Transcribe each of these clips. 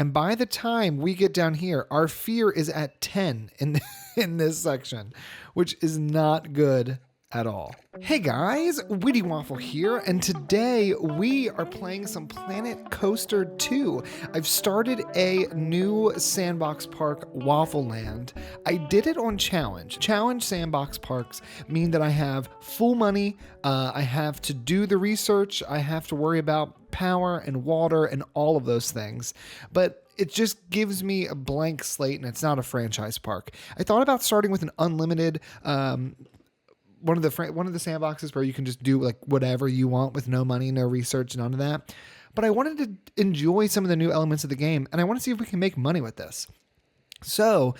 And by the time we get down here, our fear is at 10 in this section, which is not good at all. Hey guys, Wheatywaffle here, and today we are playing some Planet Coaster 2. I've started a new sandbox park, Waffle Land. I did it on challenge. Challenge sandbox parks mean that I have full money, I have to do the research, I have to worry about power and water and all of those things, but it just gives me a blank slate and it's not a franchise park. I thought about starting with an unlimited one of the sandboxes where you can just do like whatever you want with no money, no research, none of that. But I wanted to enjoy some of the new elements of the game, and I want to see if we can make money with this. So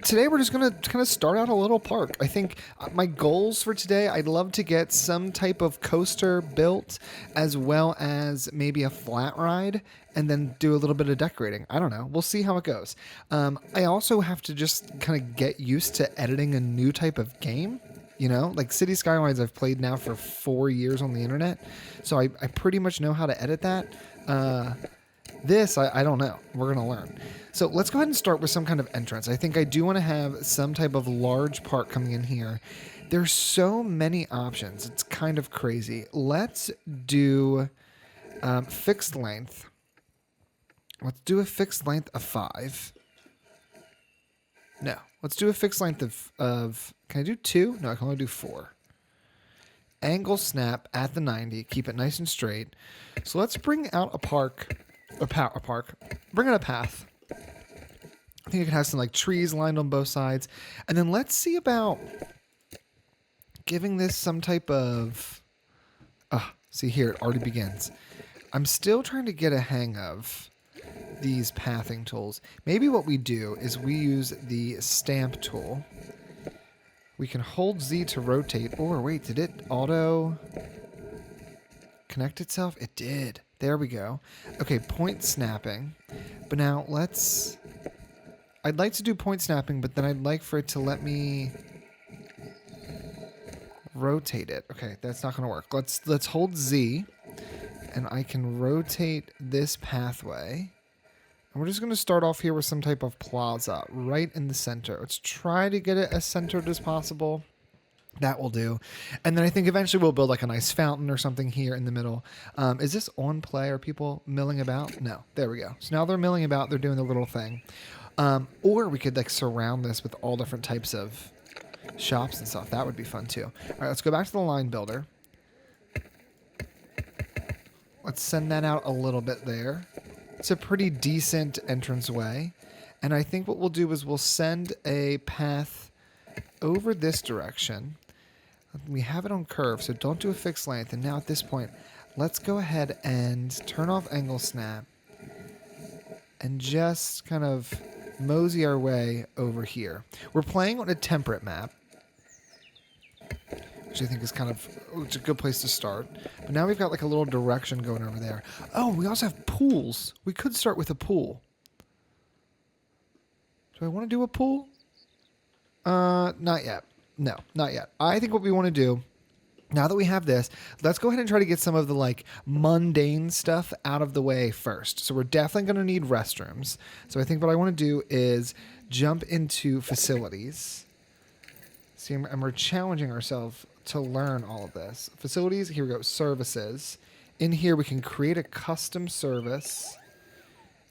today we're just going to kind of start out a little park. I think my goals for today, I'd love to get some type of coaster built as well as maybe a flat ride and then do a little bit of decorating. I don't know. We'll see how it goes. I also have to just kind of get used to editing a new type of game. You know, like City Skylines I've played now for 4 years on the internet. So I pretty much know how to edit that. This, I don't know. We're going to learn. So let's go ahead and start with some kind of entrance. I think I do want to have some type of large park coming in here. There's so many options. It's kind of crazy. Let's do fixed length. Let's do a fixed length of 5. No, let's do a fixed length of can I do 2? No, I can only do 4. Angle snap at the 90. Keep it nice and straight. So let's bring out a park. Bring out a path. I think it can have some like trees lined on both sides. And then let's see about giving this some type of... see here, it already begins. I'm still trying to get a hang of these pathing tools. Maybe what we do is we use the stamp tool. We can hold Z to rotate. Or wait, did it auto connect itself? It did. There we go. Okay, point snapping. But now I'd like to do point snapping, but then I'd like for it to let me rotate it. Okay, that's not going to work. Let's hold Z, and I can rotate this pathway. And we're just going to start off here with some type of plaza right in the center. Let's try to get it as centered as possible. That will do. And then I think eventually we'll build like a nice fountain or something here in the middle. Is this on play? Are people milling about? No. There we go. So now they're milling about. They're doing the little thing. Or we could like surround this with all different types of shops and stuff. That would be fun too. All right, let's go back to the line builder. Let's send that out a little bit there. It's a pretty decent entranceway. And I think what we'll do is we'll send a path over this direction. We have it on curve, so don't do a fixed length. And now at this point, let's go ahead and turn off angle snap and just kind of mosey our way over here. We're playing on a temperate map, which I think is it's a good place to start. But now we've got like a little direction going over there. Oh, we also have pools. We could start with a pool. Do I want to do a pool? Not yet. No, not yet. I think what we want to do, now that we have this, let's go ahead and try to get some of the like mundane stuff out of the way first. So we're definitely going to need restrooms. So I think what I want to do is jump into facilities. See, and we're challenging ourselves to learn all of this. Facilities, here we go, services. In here we can create a custom service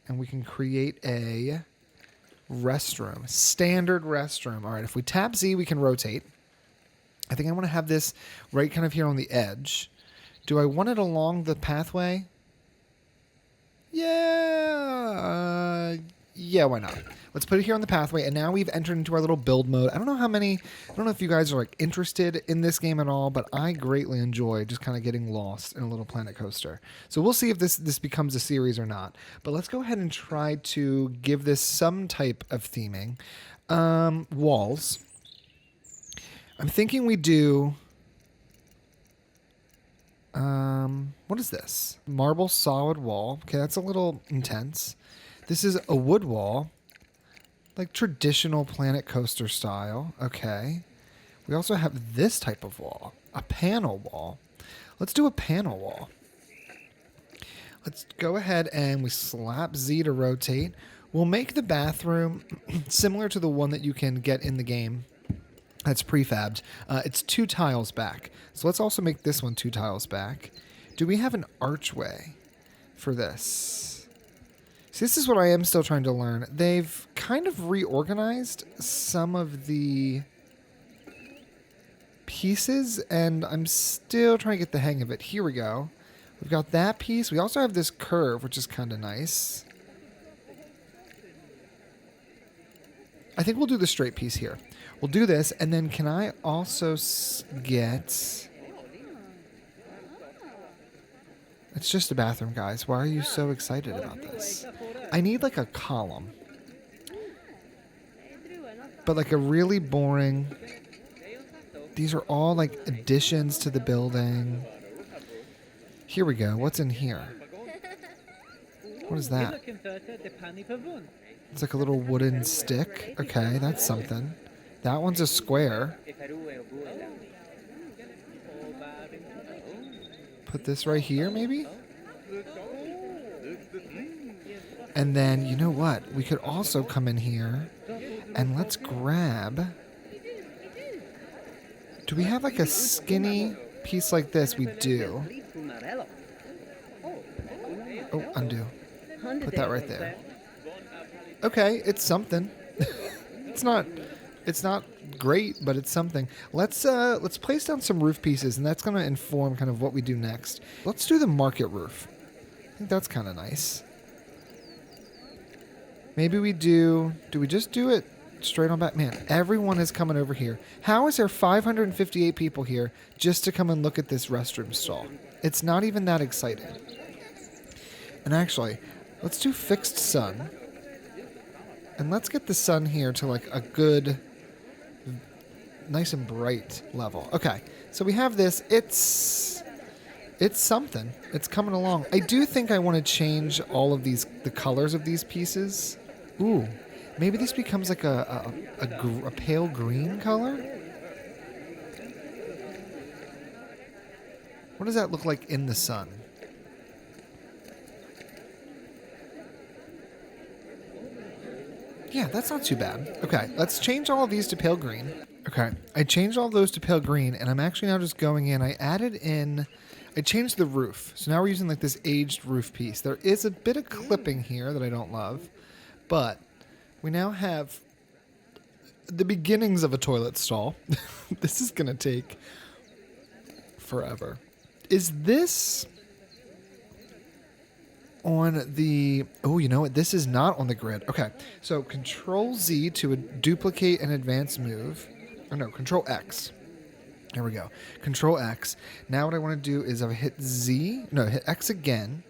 and we can create a restroom, standard restroom. All right, if we tap Z, we can rotate. I think I want to have this right kind of here on the edge. Do I want it along the pathway? Yeah, why not? Let's put it here on the pathway, and now we've entered into our little build mode. I don't know if you guys are like interested in this game at all, but I greatly enjoy just kind of getting lost in a little Planet Coaster. So we'll see if this becomes a series or not. But let's go ahead and try to give this some type of theming. Walls. I'm thinking we do... what is this? Marble solid wall. Okay, that's a little intense. This is a wood wall. Like traditional Planet Coaster style. Okay. We also have this type of wall. A panel wall. Let's do a panel wall. Let's go ahead and we slap Z to rotate. We'll make the bathroom similar to the one that you can get in the game. That's prefabbed. It's 2 tiles back. So let's also make this one 2 tiles back. Do we have an archway for this? See, this is what I am still trying to learn. They've kind of reorganized some of the pieces, and I'm still trying to get the hang of it. Here we go. We've got that piece. We also have this curve, which is kind of nice. I think we'll do the straight piece here. We'll do this, and then can I also get... It's just a bathroom, guys. Why are you so excited about this? I need like a column. But like a really boring... These are all like additions to the building. Here we go. What's in here? What is that? It's like a little wooden stick. Okay, that's something. That one's a square. Put this right here, maybe? And then, you know what? We could also come in here and let's grab... Do we have like a skinny piece like this? We do. Oh, undo. Put that right there. Okay, it's something. It's not great, but it's something. Let's place down some roof pieces, and that's going to inform kind of what we do next. Let's do the market roof. I think that's kind of nice. Maybe we do we just do it straight on back? Man, everyone is coming over here. How is there 558 people here just to come and look at this restroom stall? It's not even that exciting. And actually, let's do fixed sun. And let's get the sun here to like a good, nice and bright level. Okay, so we have this. It's something. It's coming along. I do think I want to change all of the colors of these pieces. Ooh, maybe this becomes like a pale green color? What does that look like in the sun? Yeah, that's not too bad. Okay, let's change all of these to pale green. Okay, I changed all of those to pale green, and I'm actually now just going in. I changed the roof. So now we're using like this aged roof piece. There is a bit of clipping here that I don't love, but we now have the beginnings of a toilet stall. This is going to take forever. Is this on the... Oh, you know what? This is not on the grid. Okay, so Control Z to duplicate an advanced move. Oh, no, Control X. There we go. Control X. Now what I want to do is I hit hit X again.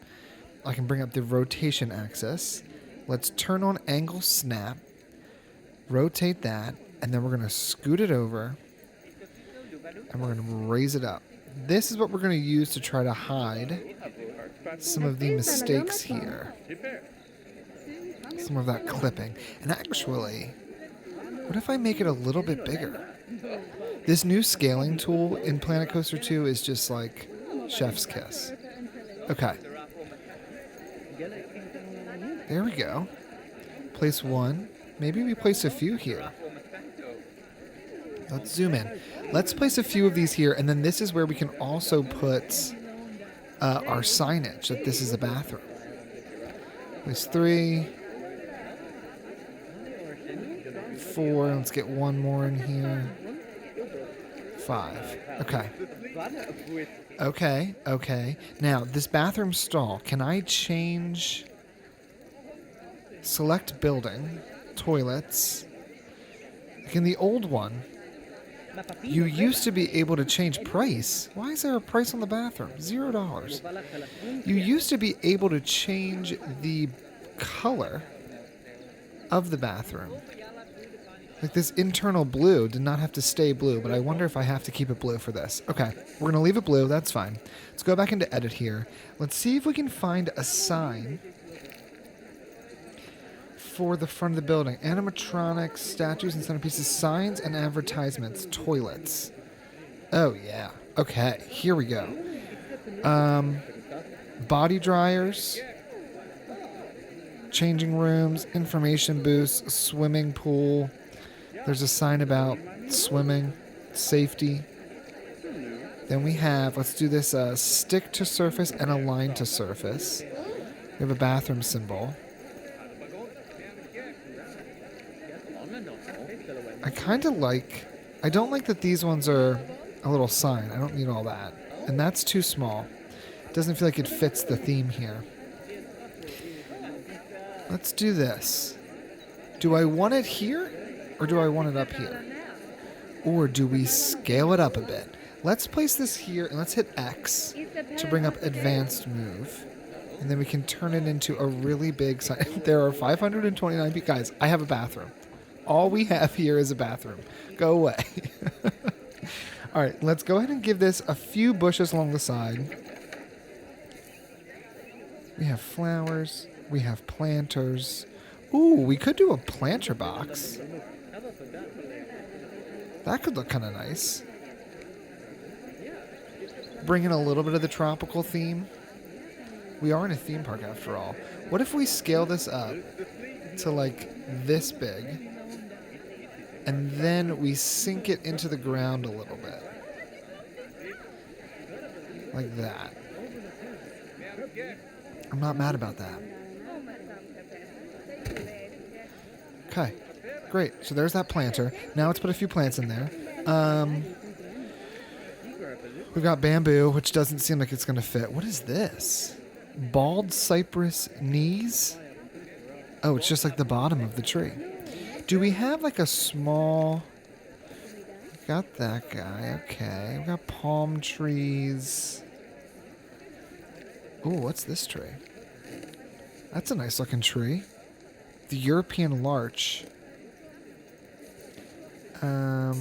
I can bring up the rotation axis. Let's turn on angle snap. Rotate that. And then we're going to scoot it over. And we're going to raise it up. This is what we're going to use to try to hide some of the mistakes here. Some of that clipping. And actually, what if I make it a little bit bigger? This new scaling tool in Planet Coaster 2 is just like chef's kiss. Okay. There we go. Place one. Maybe we place a few here. Let's zoom in. Let's place a few of these here, and then this is where we can also put our signage that this is a bathroom. Place 3, 4. Let's get one more in here. 5. Okay. Okay. Now, this bathroom stall, can I change... Select building, toilets. Like in the old one, you used to be able to change price. Why is there a price on the bathroom? $0. You used to be able to change the color of the bathroom. Like this internal blue did not have to stay blue, but I wonder if I have to keep it blue for this. Okay, we're going to leave it blue. That's fine. Let's go back into edit here. Let's see if we can find a sign for the front of the building. Animatronics, statues and centerpieces, signs and advertisements, toilets. Oh, yeah. Okay, here we go. body dryers, changing rooms, information booths, swimming pool. There's a sign about swimming, safety. Then we have, let's do this stick to surface and align to surface. We have a bathroom symbol. I don't like that these ones are a little sign. I don't need all that. And that's too small. It doesn't feel like it fits the theme here. Let's do this. Do I want it here or do I want it up here? Or do we scale it up a bit? Let's place this here and let's hit X to bring up advanced move. And then we can turn it into a really big sign. There are 529 people. Guys, I have a bathroom. All we have here is a bathroom. Go away. All right, let's go ahead and give this a few bushes along the side. We have flowers. We have planters. Ooh, we could do a planter box. That could look kind of nice. Bring in a little bit of the tropical theme. We are in a theme park after all. What if we scale this up to like this big and then we sink it into the ground a little bit? Like that. I'm not mad about that. Okay, great. So there's that planter. Now let's put a few plants in there. We've got bamboo, which doesn't seem like it's going to fit. What is this? Bald cypress knees? Oh, it's just like the bottom of the tree. Do we have like a small... Got that guy. Okay. We've got palm trees. Ooh, what's this tree? That's a nice looking tree. The European larch.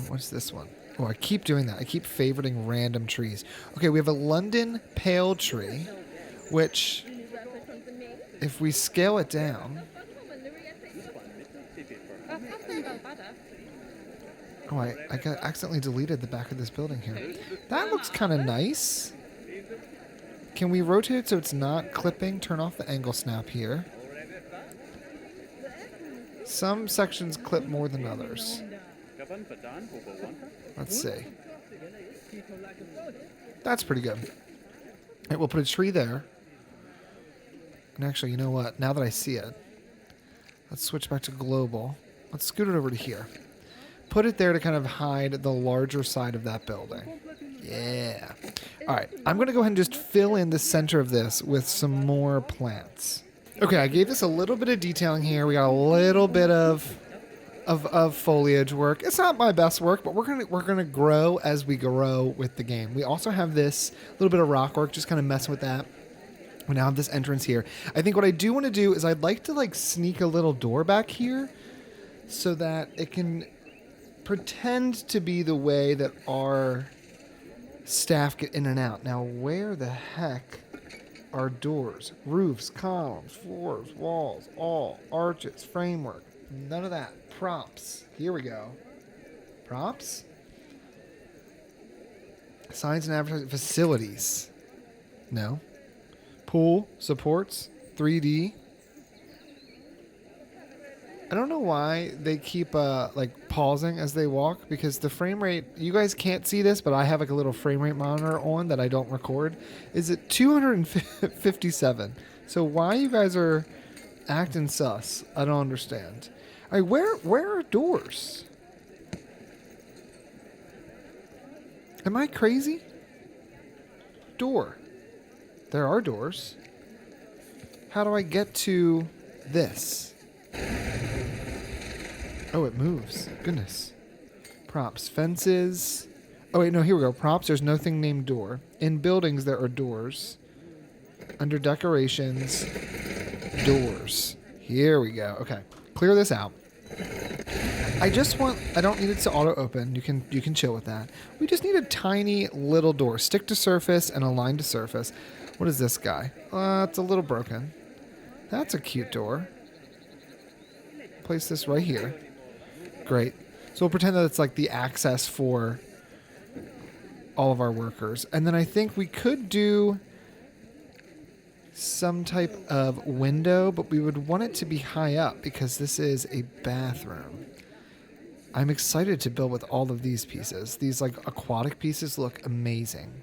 What's this one? Oh, I keep doing that. I keep favoriting random trees. Okay, we have a London pale tree, which, if we scale it down... Oh, I accidentally deleted the back of this building here. That looks kind of nice. Can we rotate it so it's not clipping? Turn off the angle snap here. Some sections clip more than others. Let's see. That's pretty good. All right, we'll put a tree there. And actually, you know what? Now that I see it, let's switch back to global. Let's scoot it over to here. Put it there to kind of hide the larger side of that building. Yeah. All right, I'm going to go ahead and just fill in the center of this with some more plants. Okay, I gave this a little bit of detailing here. We got a little bit of foliage work. It's not my best work, but we're gonna grow as we grow with the game. We also have this little bit of rock work, just kind of messing with that. We now have this entrance here. I think what I do want to do is I'd like to like sneak a little door back here so that it can pretend to be the way that our staff get in and out. Now, where the heck are doors, roofs, columns, floors, walls, all, arches, framework? None of that. Props. Here we go. Props? Signs and advertising facilities. No. Pool, supports, 3D. I don't know why they keep like pausing as they walk, because the frame rate, you guys can't see this, but I have like a little frame rate monitor on that I don't record, is at 257. So why you guys are acting sus, I don't understand. All right, where are doors? Am I crazy? Door. There are doors. How do I get to this? Oh, it moves. Goodness. Props. Fences. Oh, wait, no, here we go. Props, there's nothing named door. In buildings, there are doors. Under decorations, doors. Here we go. Okay. Clear this out. I don't need it to auto open. You can chill with that. We just need a tiny little door. Stick to surface and align to surface. What is this guy? It's a little broken. That's a cute door. Place this right here. Great. So we'll pretend that it's like the access for all of our workers. And then I think we could do some type of window, but we would want it to be high up because this is a bathroom. I'm excited to build with all of these pieces. These like aquatic pieces look amazing.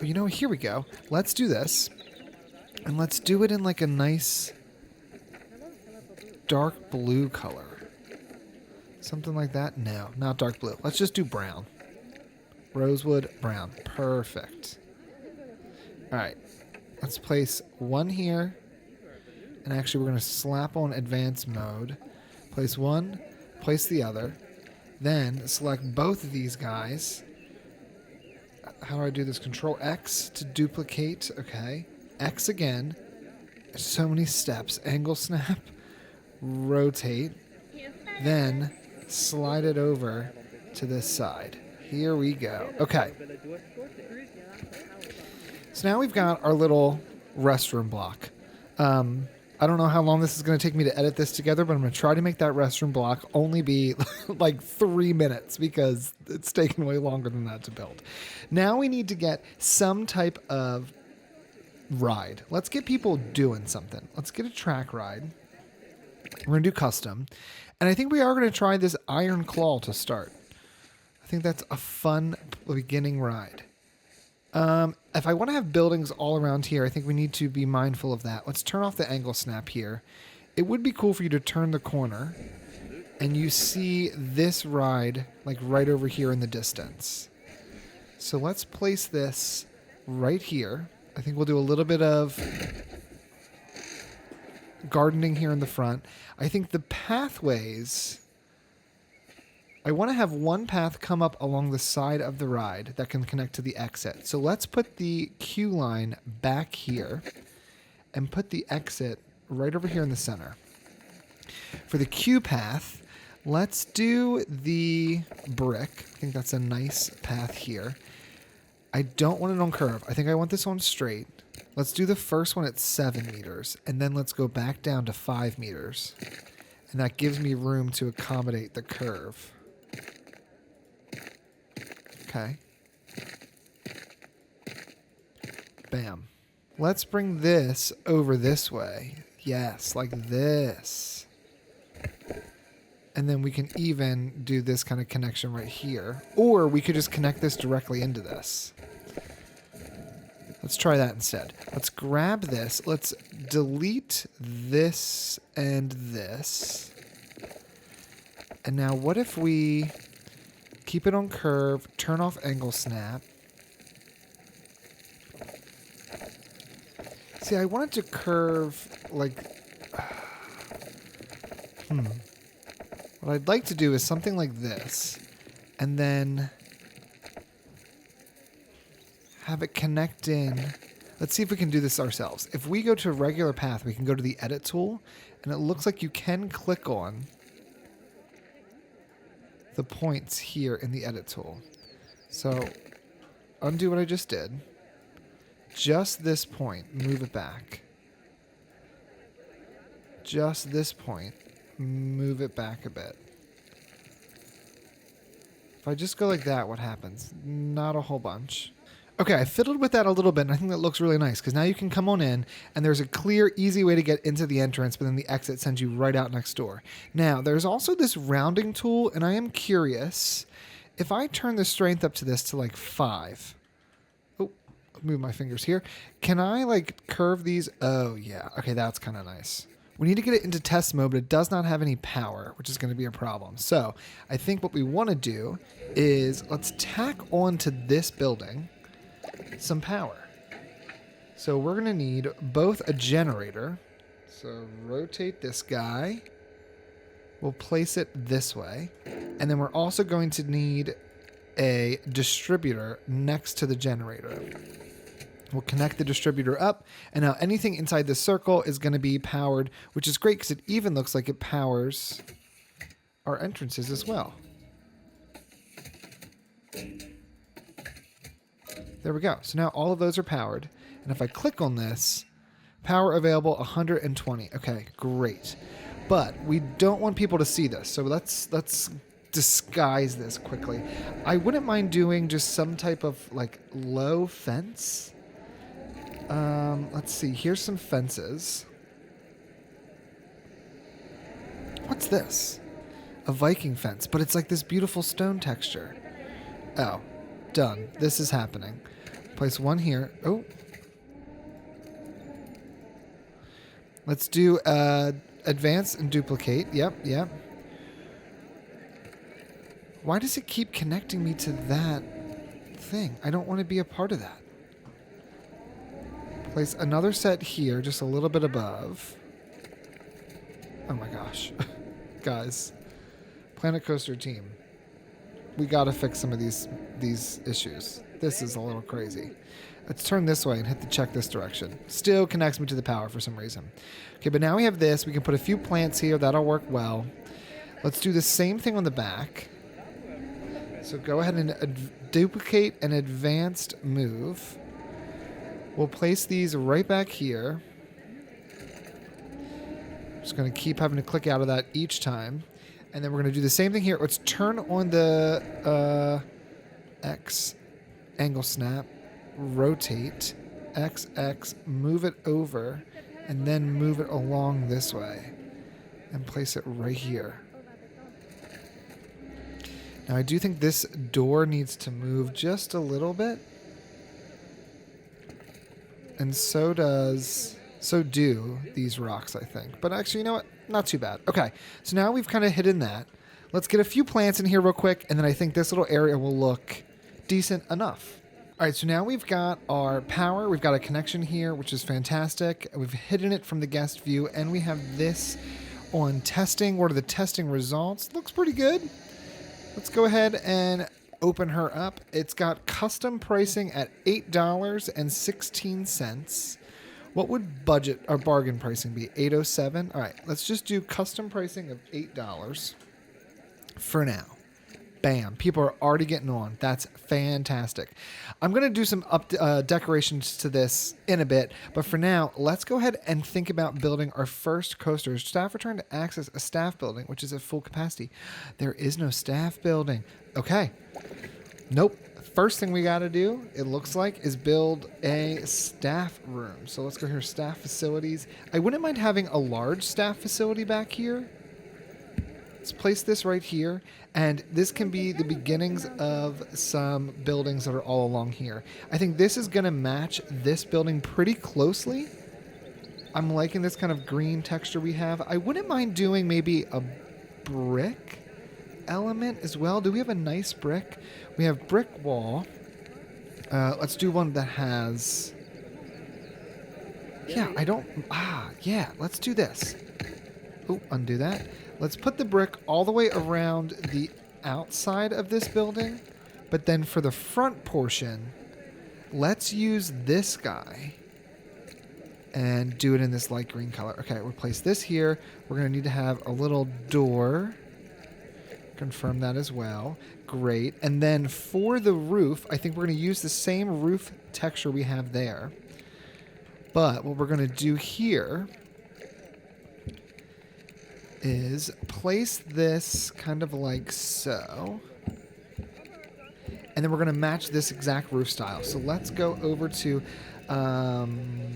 Oh, you know, here we go. Let's do this. And let's do it in like a nice dark blue color. Something like that? No, not dark blue. Let's just do brown. Rosewood brown. Perfect. All right. Let's place one here. And actually, we're going to slap on advanced mode. Place one, place the other. Then select both of these guys. How do I do this? Control X to duplicate. Okay. X again. So many steps. Angle snap. Rotate. Then slide it over to this side. Here we go. Okay. So now we've got our little restroom block. I don't know how long this is going to take me to edit this together, but I'm going to try to make that restroom block only be like 3 minutes because it's taken way longer than that to build. Now we need to get some type of ride. Let's get people doing something. Let's get a track ride. We're going to do custom. And I think we are going to try this Iron Claw to start. I think that's a fun beginning ride. If I want to have buildings all around here, I think we need to be mindful of that. Let's turn off the angle snap here. It would be cool for you to turn the corner and you see this ride like right over here in the distance. So let's place this right here. I think we'll do a little bit of gardening here in the front. I think the pathways, I want to have one path come up along the side of the ride that can connect to the exit. So let's put the queue line back here and put the exit right over here in the center. For the queue path, let's do the brick. I think that's a nice path here. I don't want it on curve. I think I want this on straight. Let's do the first one at 7 meters, and then let's go back down to 5 meters. And that gives me room to accommodate the curve. Okay. Bam. Let's bring this over this way. Yes, like this. And then we can even do this kind of connection right here. Or we could just connect this directly into this. Let's try that instead. Let's grab this. Let's delete this and this. And now what if we keep it on curve, turn off angle snap. See, I want it to curve like... What I'd like to do is something like this. And then have it connect in. Let's see if we can do this ourselves. If we go to a regular path, we can go to the edit tool. And it looks like you can click on the points here in the edit tool. So undo what I just did. Just this point, move it back. Just this point, move it back a bit. If I just go like that, what happens? Not a whole bunch. Okay, I fiddled with that a little bit, and I think that looks really nice, because now you can come on in, and there's a clear, easy way to get into the entrance, but then the exit sends you right out next door. Now, there's also this rounding tool, and I am curious, if I turn the strength up to this to like 5, oh, move my fingers here, can I like curve these? Oh, yeah, okay, that's kind of nice. We need to get it into test mode, but it does not have any power, which is going to be a problem. So, I think what we want to do is, let's tack on to this building some power. So we're going to need both a generator. So rotate this guy. We'll place it this way. And then we're also going to need a distributor next to the generator. We'll connect the distributor up. And now anything inside this circle is going to be powered, which is great because it even looks like it powers our entrances as well. There we go. So now all of those are powered. And if I click on this, power available 120. Okay, great. But we don't want people to see this. So let's disguise this quickly. I wouldn't mind doing just some type of like low fence. Let's see. Here's some fences. What's this? A Viking fence, but it's like this beautiful stone texture. Oh, done. This is happening. Place one here. Oh. Let's do advance and duplicate. Yep. Why does it keep connecting me to that thing? I don't want to be a part of that. Place another set here, just a little bit above. Oh my gosh. Guys. Planet Coaster team. We gotta fix some of these issues. This is a little crazy. Let's turn this way and hit the check this direction. Still connects me to the power for some reason. Okay, but now we have this. We can put a few plants here. That'll work well. Let's do the same thing on the back. So go ahead and duplicate an advanced move. We'll place these right back here. Just going to keep having to click out of that each time. And then we're going to do the same thing here. Let's turn on the X, angle snap, rotate, XX, move it over, and then move it along this way. And place it right here. Now I do think this door needs to move just a little bit. And so do these rocks, I think. But actually, you know what? Not too bad. Okay, so now we've kind of hidden that. Let's get a few plants in here real quick, and then I think this little area will look decent enough. All right, so now we've got our power. We've got a connection here, which is fantastic. We've hidden it from the guest view, and we have this on testing. What are the testing results? Looks pretty good. Let's go ahead and open her up. It's got custom pricing at $8.16. What would budget or bargain pricing be? $8.07? All right, let's just do custom pricing of $8 for now. Bam. People are already getting on. That's fantastic. I'm going to do some decorations to this in a bit, but for now, let's go ahead and think about building our first coasters. Staff are trying to access a staff building, which is at full capacity. There is no staff building. Okay. Nope. First thing we got to do, it looks like, is build a staff room. So let's go here, staff facilities. I wouldn't mind having a large staff facility back here. Let's place this right here, and this can be the beginnings of some buildings that are all along here. I think this is going to match this building pretty closely. I'm liking this kind of green texture we have. I wouldn't mind doing maybe a brick element as well. Do we have a nice brick? We have brick wall. Let's do one that has... Yeah, let's do this. Oh, undo that. Let's put the brick all the way around the outside of this building, but then for the front portion, let's use this guy and do it in this light green color. Okay, we'll place this here. We're going to need to have a little door. Confirm that as well. Great. And then for the roof, I think we're going to use the same roof texture we have there. But what we're going to do here is place this kind of like so. And then we're going to match this exact roof style. So let's go over to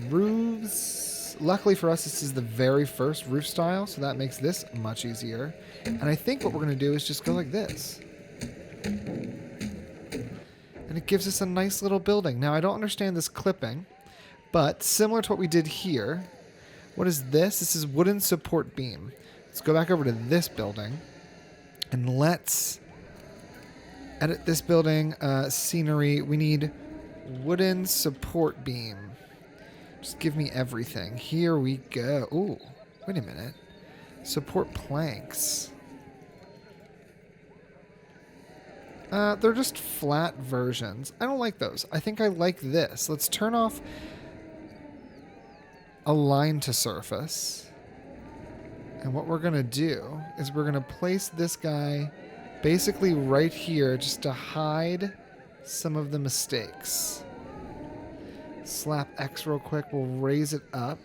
roofs. Luckily for us, this is the very first roof style, so that makes this much easier. And I think what we're going to do is just go like this. And it gives us a nice little building. Now, I don't understand this clipping, but similar to what we did here, what is this? This is wooden support beam. Let's go back over to this building, and let's edit this building. Scenery. We need wooden support beam. Just give me everything. Here we go. Ooh, wait a minute. Support planks. They're just flat versions. I don't like those. I think I like this. Let's turn off align to surface. And what we're going to do is we're going to place this guy basically right here just to hide some of the mistakes. Slap X real quick. We'll raise it up.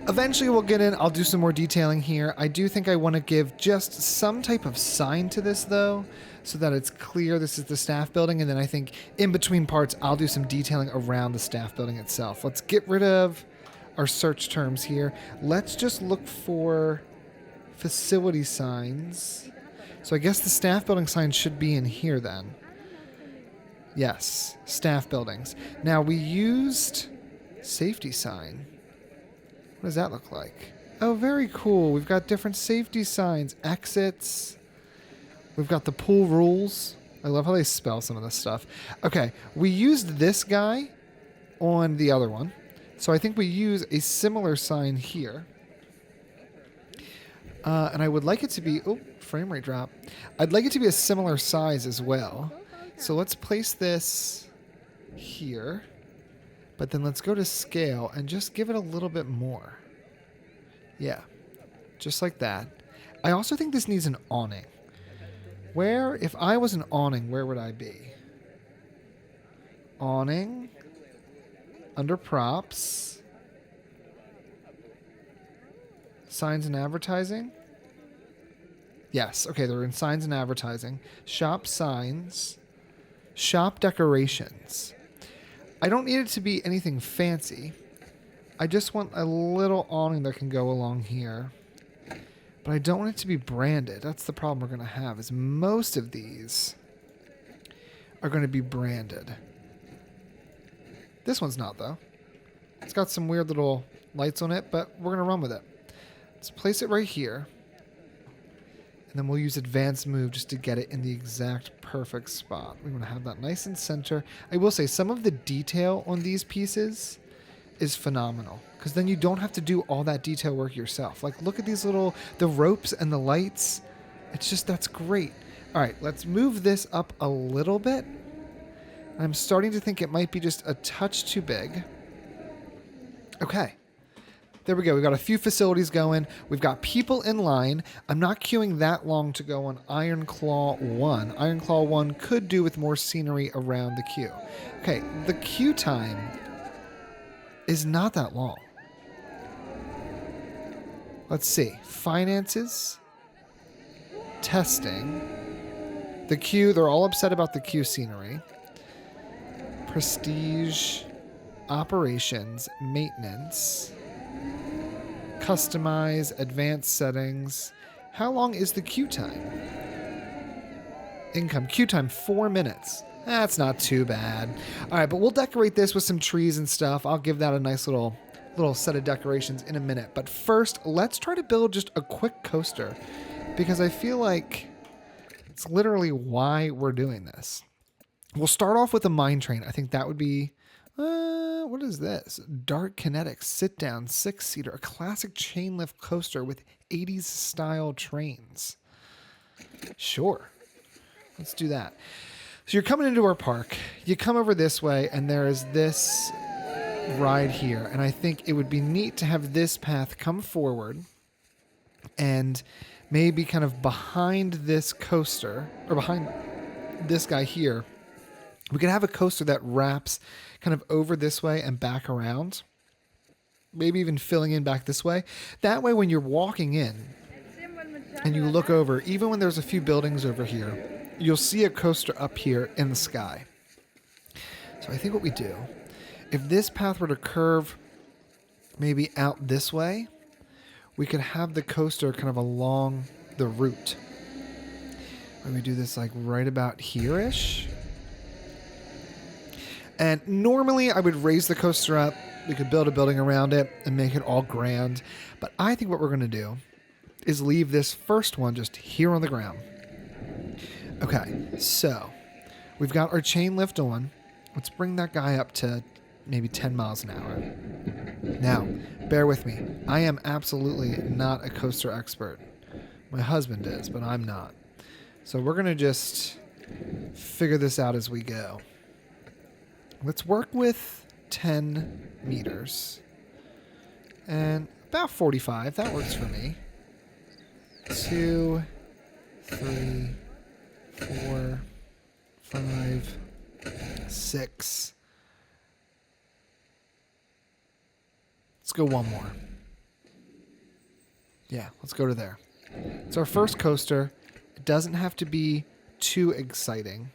Eventually we'll get in. I'll do some more detailing here. I do think I want to give just some type of sign to this, though, so that it's clear this is the staff building. And then I think in between parts, I'll do some detailing around the staff building itself. Let's get rid of our search terms here. Let's just look for facility signs. So I guess the staff building sign should be in here then. Yes, staff buildings. Now we used safety sign. What does that look like? Oh, very cool. We've got different safety signs, exits. We've got the pool rules. I love how they spell some of this stuff. Okay, we used this guy on the other one. So I think we use a similar sign here. And I would like it to be... Oh, frame rate drop. I'd like it to be a similar size as well. So let's place this here. But then let's go to scale and just give it a little bit more. Yeah, just like that. I also think this needs an awning. Where, if I was an awning, where would I be? Awning. Under props. Signs and advertising. Yes, okay, they're in signs and advertising. Shop signs. Shop decorations. I don't need it to be anything fancy. I just want a little awning that can go along here. But I don't want it to be branded. That's the problem we're going to have, is most of these are going to be branded. This one's not, though. It's got some weird little lights on it, but we're going to run with it. Let's place it right here. And then we'll use advanced move just to get it in the exact perfect spot. We want to have that nice and center. I will say some of the detail on these pieces is phenomenal, because then you don't have to do all that detail work yourself. Like, look at these little, the ropes and the lights. It's just, that's great. All right, let's move this up a little bit. I'm starting to think it might be just a touch too big. Okay. There we go. We've got a few facilities going. We've got people in line. I'm not queuing that long to go on Iron Claw 1. Iron Claw 1 could do with more scenery around the queue. Okay, the queue time is not that long. Let's see. Finances. Testing. The queue, they're all upset about the queue scenery. Prestige. Operations. Maintenance. Customize, advanced settings. How long is the queue time? Income. Queue time, 4 minutes. That's not too bad. All right, but we'll decorate this with some trees and stuff. I'll give that a nice little set of decorations in a minute. But first, let's try to build just a quick coaster, because I feel like it's literally why we're doing this. We'll start off with a mine train. I think that would be... what is this? Dark Kinetics sit-down 6-seater, a classic chain lift coaster with 80s style trains. Sure. Let's do that. So you're coming into our park. You come over this way, and there is this ride here. And I think it would be neat to have this path come forward and maybe kind of behind this coaster, or behind this guy here, we could have a coaster that wraps kind of over this way and back around. Maybe even filling in back this way. That way when you're walking in and you look over, even when there's a few buildings over here, you'll see a coaster up here in the sky. So I think what we do, if this path were to curve maybe out this way, we could have the coaster kind of along the route. When we do this like right about here-ish. And normally I would raise the coaster up. We could build a building around it and make it all grand. But I think what we're going to do is leave this first one just here on the ground. Okay, so we've got our chain lift on. Let's bring that guy up to maybe 10 miles an hour. Now, bear with me. I am absolutely not a coaster expert. My husband is, but I'm not. So we're going to just figure this out as we go. Let's work with 10 meters. And about 45. That works for me. 2, 3, 4, 5, 6. Let's go one more. Yeah, let's go to there. It's our first coaster. It doesn't have to be too exciting.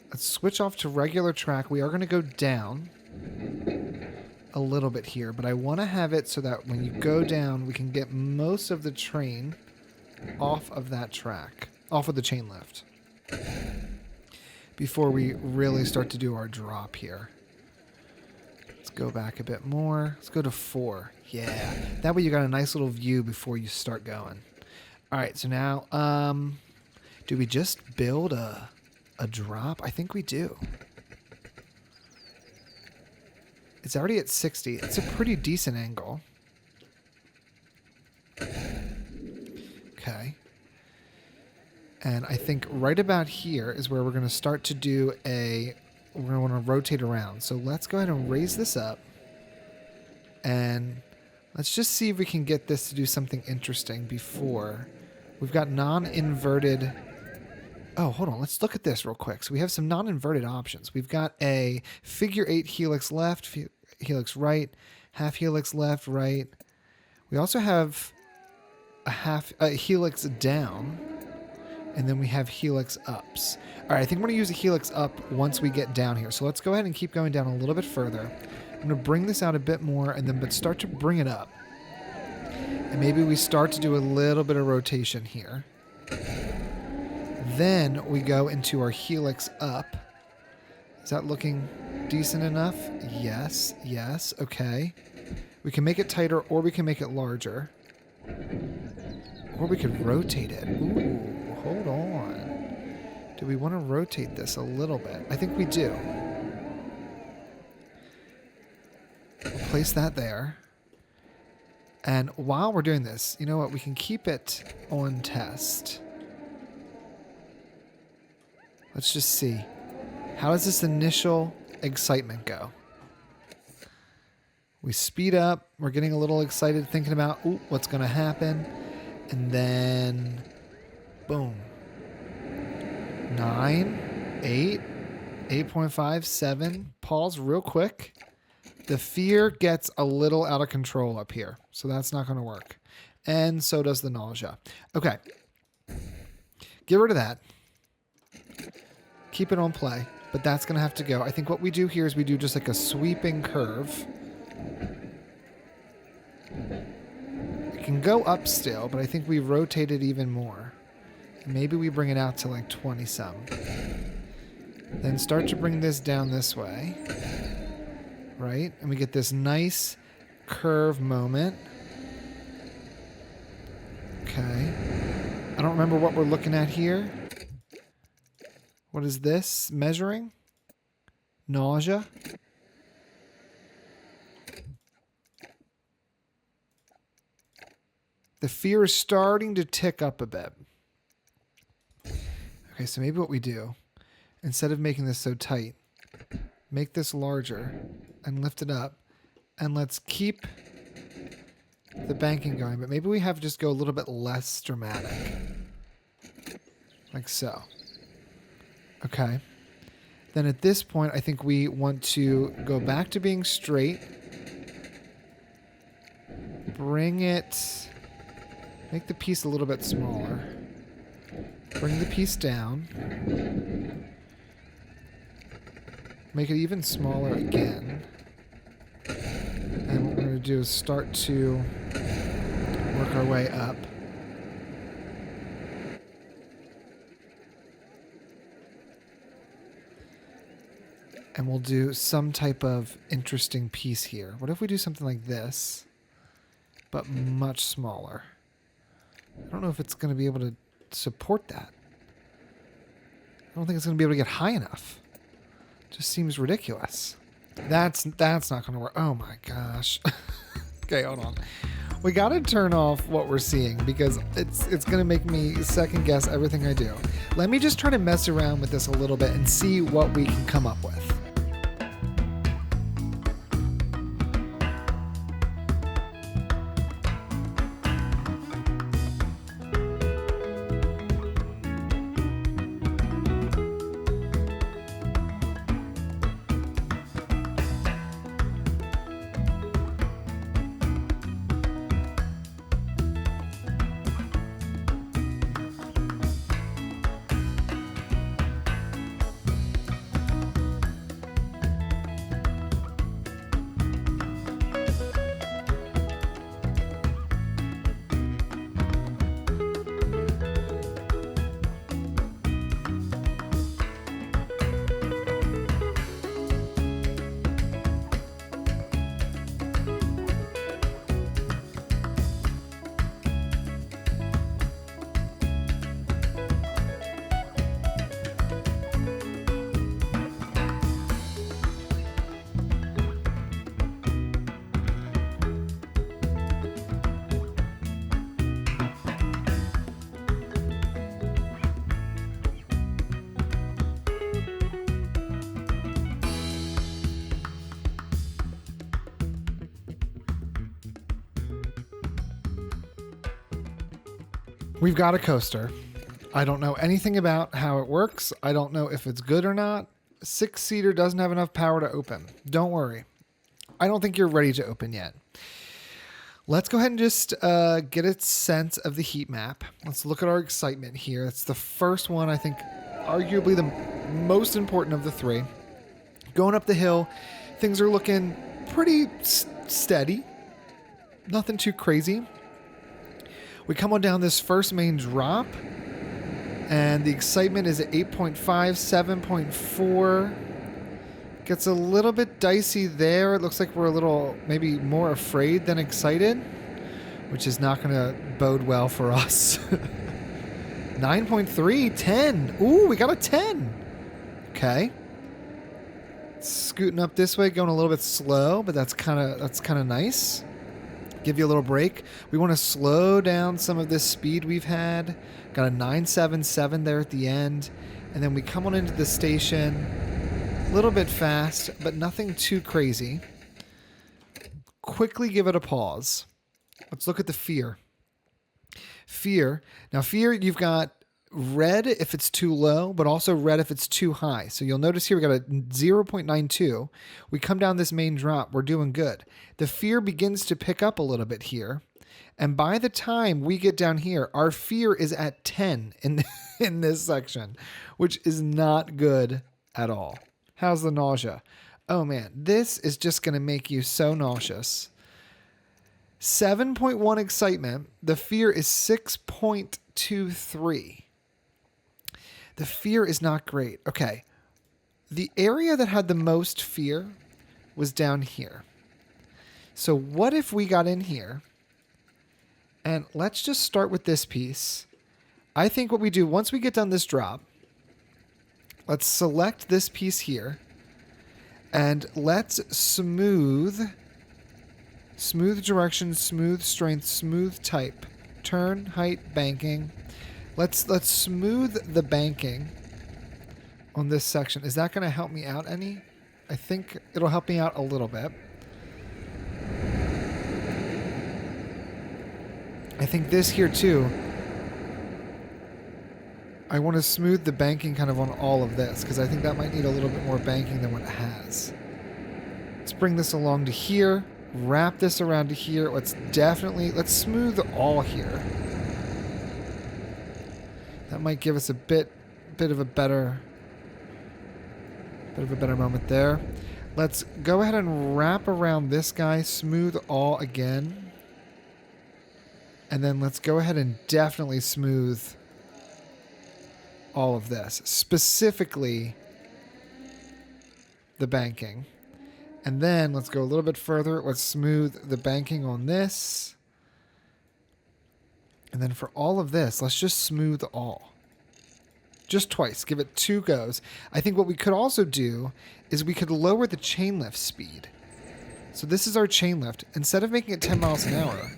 Let's switch off to regular track. We are going to go down a little bit here, but I want to have it so that when you go down, we can get most of the train off of that track, off of the chain lift, before we really start to do our drop here. Let's go back a bit more. Let's go to 4. Yeah, that way you got a nice little view before you start going. All right, so now, do we just build a drop? I think we do. It's already at 60. It's a pretty decent angle. Okay. And I think right about here is where we're going to start to do we're going to want to rotate around. So let's go ahead and raise this up. And let's just see if we can get this to do something interesting before. We've got non-inverted. Oh, hold on. Let's look at this real quick. So we have some non-inverted options. We've got a figure 8 helix left, helix right, half helix left, right. We also have a helix down, and then we have helix ups. All right, I think we're going to use a helix up once we get down here. So let's go ahead and keep going down a little bit further. I'm going to bring this out a bit more, and then but start to bring it up. And maybe we start to do a little bit of rotation here. Then we go into our helix up. Is that looking decent enough? Yes, yes, okay. We can make it tighter or we can make it larger. Or we could rotate it. Ooh, hold on. Do we want to rotate this a little bit? I think we do. We'll place that there. And while we're doing this, you know what? We can keep it on test. Let's just see. How does this initial excitement go? We speed up. We're getting a little excited thinking about, ooh, what's going to happen. And then, boom. 9, 8, 8.5, 7. Pause real quick. The fear gets a little out of control up here. So that's not going to work. And so does the nausea. Okay. Get rid of that. Keep it on play. But that's going to have to go. I think what we do here is we do just like a sweeping curve. It can go up still, but I think we rotate it even more. Maybe we bring it out to like 20-some. Then start to bring this down this way. Right? And we get this nice curve moment. Okay. I don't remember what we're looking at here. What is this? Measuring? Nausea? The fear is starting to tick up a bit. Okay, so maybe what we do, instead of making this so tight, make this larger and lift it up. And let's keep the banking going. But maybe we have to just go a little bit less dramatic. Like so. Okay. Then at this point, I think we want to go back to being straight. Bring it... Make the piece a little bit smaller. Bring the piece down. Make it even smaller again. And what we're going to do is start to work our way up. And we'll do some type of interesting piece here. What if we do something like this, but much smaller? I don't know if it's going to be able to support that. I don't think it's going to be able to get high enough. It just seems ridiculous. That's not going to work. Oh my gosh. Okay, hold on. We got to turn off what we're seeing because it's going to make me second guess everything I do. Let me just try to mess around with this a little bit and see what we can come up with. We've got a coaster. I don't know anything about how it works. I don't know if it's good or not. 6-seater doesn't have enough power to open. Don't worry. I don't think you're ready to open yet. Let's go ahead and just get a sense of the heat map. Let's look at our excitement here. It's the first one, I think, arguably the most important of the three. Going up the hill, things are looking pretty steady. Nothing too crazy. We come on down this first main drop, and the excitement is at 8.5, 7.4. Gets a little bit dicey there. It looks like we're a little maybe more afraid than excited, which is not going to bode well for us. 9.3, 10. Ooh, we got a 10. Okay. Scooting up this way, going a little bit slow, but that's kind of nice. Give you a little break. We want to slow down some of this speed we've had. Got a 977 there at the end. And then we come on into the station. A little bit fast, but nothing too crazy. Quickly give it a pause. Let's look at the fear. Fear. Now, fear, you've got red if it's too low, but also red if it's too high. So you'll notice here we got a 0.92. We come down this main drop. We're doing good. The fear begins to pick up a little bit here. And by the time we get down here, our fear is at 10 in this section, which is not good at all. How's the nausea? Oh man, this is just going to make you so nauseous. 7.1 excitement. The fear is 6.23. The fear is not great. Okay. The area that had the most fear was down here. So what if we got in here and let's just start with this piece. I think what we do once we get done this drop, let's select this piece here and let's smooth direction, smooth strength, smooth type, turn, height, banking. Let's smooth the banking on this section. Is that going to help me out any? I think it'll help me out a little bit. I think this here too. I want to smooth the banking kind of on all of this because I think that might need a little bit more banking than what it has. Let's bring this along to here. Wrap this around to here. Let's smooth all here. That might give us a bit of a better moment there. Let's go ahead and wrap around this guy, smooth all again. And then let's go ahead and definitely smooth all of this, specifically the banking. And then let's go a little bit further. Let's smooth the banking on this. And then for all of this, let's just smooth all. Just twice. Give it 2 goes. I think what we could also do is we could lower the chain lift speed. So this is our chain lift. Instead of making it 10 miles an hour,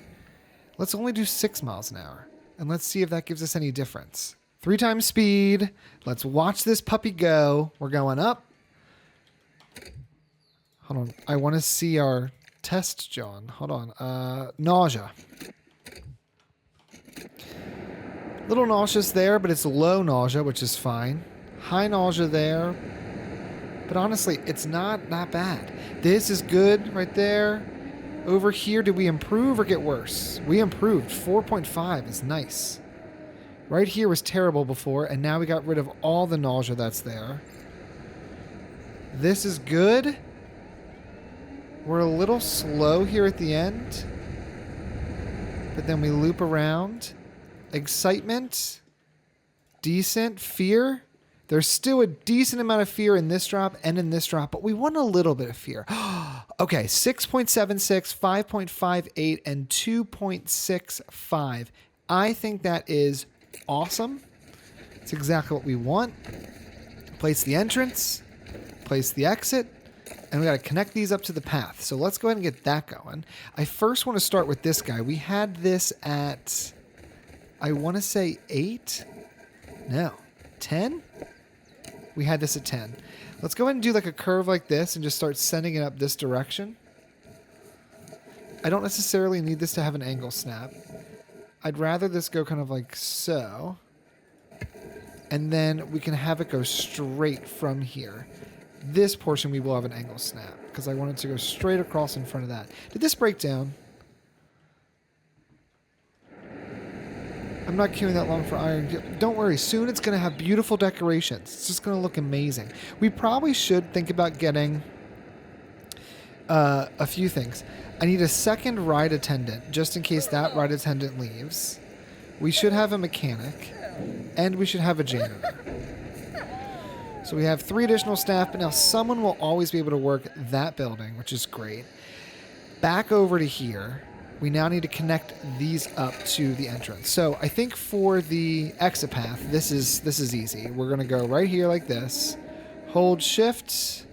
let's only do 6 miles an hour. And let's see if that gives us any difference. 3 times speed. Let's watch this puppy go. We're going up. Hold on. I want to see our test, John. Hold on. Nausea. Little nauseous there, but it's low nausea, which is fine. High nausea there. But honestly, it's not bad. This is good right there. Over here, did we improve or get worse? We improved. 4.5 is nice. Right here was terrible before, and now we got rid of all the nausea that's there. This is good. We're a little slow here at the end. But then we loop around. Excitement. Decent. Fear. There's still a decent amount of fear in this drop and in this drop, but we want a little bit of fear. Okay, 6.76, 5.58, and 2.65. I think that is awesome. It's exactly what we want. Place the entrance, place the exit, and we got to connect these up to the path. So let's go ahead and get that going. I first want to start with this guy. We had this at, I want to say 8? No, 10? We had this at 10. Let's go ahead and do like a curve like this and just start sending it up this direction. I don't necessarily need this to have an angle snap. I'd rather this go kind of like so. And then we can have it go straight from here. This portion we will have an angle snap because I want it to go straight across in front of that. Did this break down? I'm not queuing that long for iron. Don't worry, soon it's going to have beautiful decorations. It's just going to look amazing. We probably should think about getting a few things. I need a second ride attendant just in case that ride attendant leaves. We should have a mechanic. And we should have a janitor. So we have 3 additional staff, but now someone will always be able to work that building, which is great. Back over to here. We now need to connect these up to the entrance. So I think for the exit path, this is easy. We're going to go right here like this. Hold shift.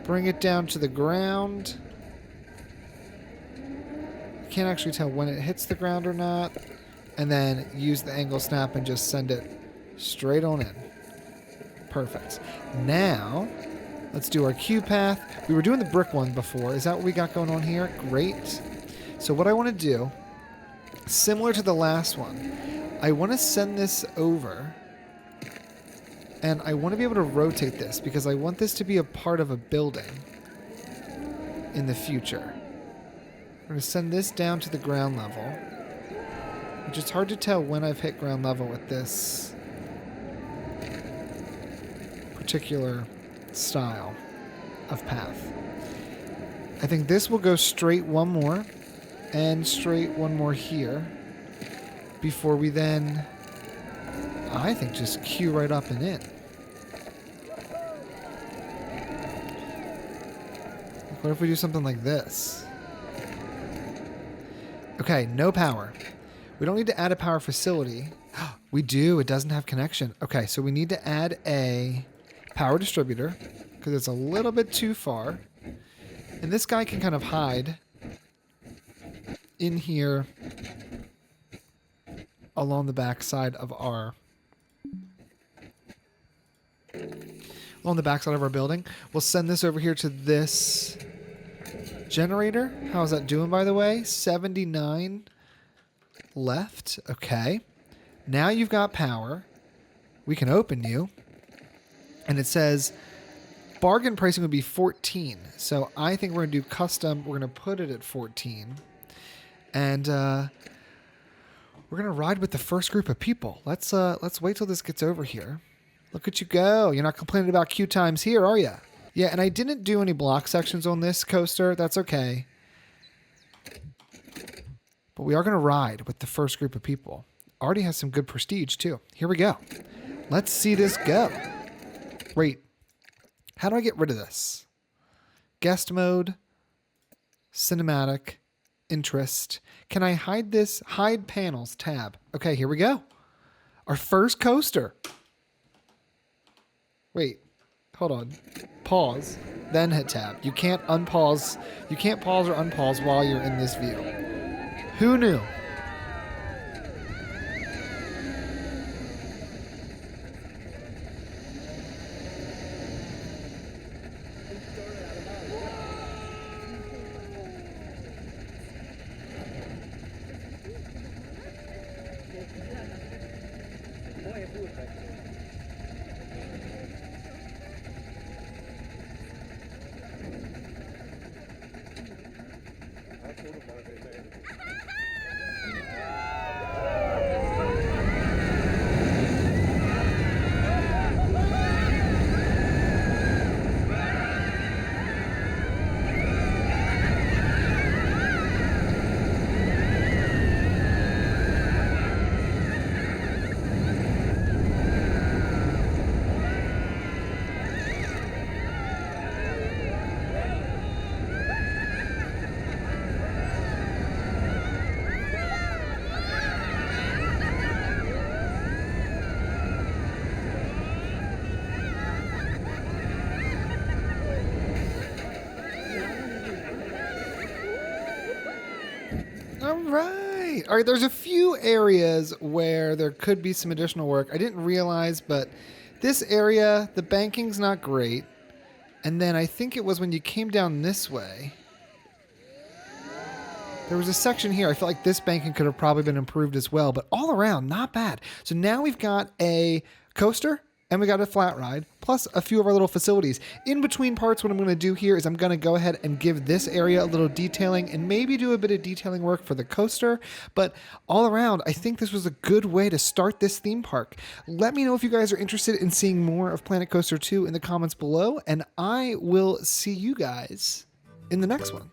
Bring it down to the ground. Can't actually tell when it hits the ground or not. And then use the angle snap and just send it straight on in. Perfect. Now, let's do our queue path. We were doing the brick one before. Is that what we got going on here? Great. So what I want to do, similar to the last one, I want to send this over. And I want to be able to rotate this because I want this to be a part of a building in the future. I'm going to send this down to the ground level. Which is hard to tell when I've hit ground level with this particular style of path. I think this will go straight one more and straight one more here before we then, I think, just queue right up and in. What if we do something like this? Okay, no power. We don't need to add a power facility. We do. It doesn't have connection. Okay, so we need to add a power distributor because it's a little bit too far. And this guy can kind of hide in here along the back side of our building. We'll send this over here to this generator. How's that doing, by the way? 79 left. Okay. Now you've got power. We can open you. And it says bargain pricing would be 14. So I think we're going to do custom. We're going to put it at 14. And we're going to ride with the first group of people. Let's wait till this gets over here. Look at you go. You're not complaining about queue times here, are you? Yeah, and I didn't do any block sections on this coaster. That's okay. But we are going to ride with the first group of people. Already has some good prestige, too. Here we go. Let's see this go. Wait. How do I get rid of this? Guest mode. Cinematic. Interest. Can I hide this? Hide panels. Tab. Okay, here we go. Our first coaster. Wait. Hold on. Pause. Then hit tab. You can't unpause. You can't pause or unpause while you're in this view. Who knew? All right, there's a few areas where there could be some additional work. I didn't realize, but this area, the banking's not great. And then I think it was when you came down this way There was a section here. I feel like this banking could have probably been improved as well, but all around, not bad. So now we've got a coaster and we got a flat ride, plus a few of our little facilities. In between parts, what I'm going to do here is I'm going to go ahead and give this area a little detailing and maybe do a bit of detailing work for the coaster. But all around, I think this was a good way to start this theme park. Let me know if you guys are interested in seeing more of Planet Coaster 2 in the comments below, and I will see you guys in the next one.